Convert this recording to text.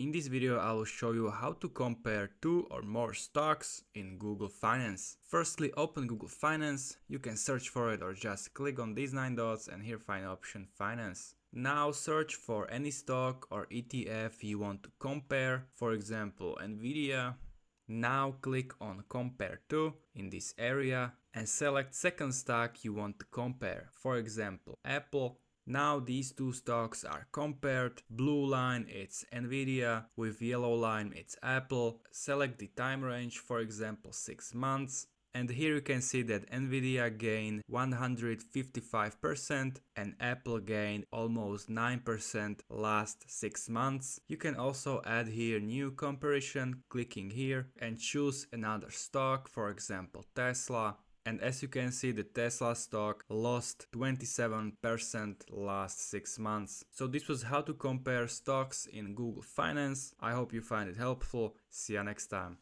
In this video I will show you how to compare 2 or more stocks in Google Finance. Firstly, open Google Finance, you can search for it or just click on these 9 dots and here find option Finance. Now search for any stock or ETF you want to compare, for example Nvidia. Now click on Compare To in this area and select second stock you want to compare, for example Apple. Now these two stocks are compared. Blue line it's Nvidia, with yellow line it's Apple. Select the time range, for example 6 months. And here you can see that Nvidia gained 155% and Apple gained almost 9% last 6 months. You can also add here new comparison, clicking here and choose another stock, for example Tesla. And as you can see, the Tesla stock lost 27% last 6 months. So this was how to compare stocks in Google Finance. I hope you find it helpful. See you next time.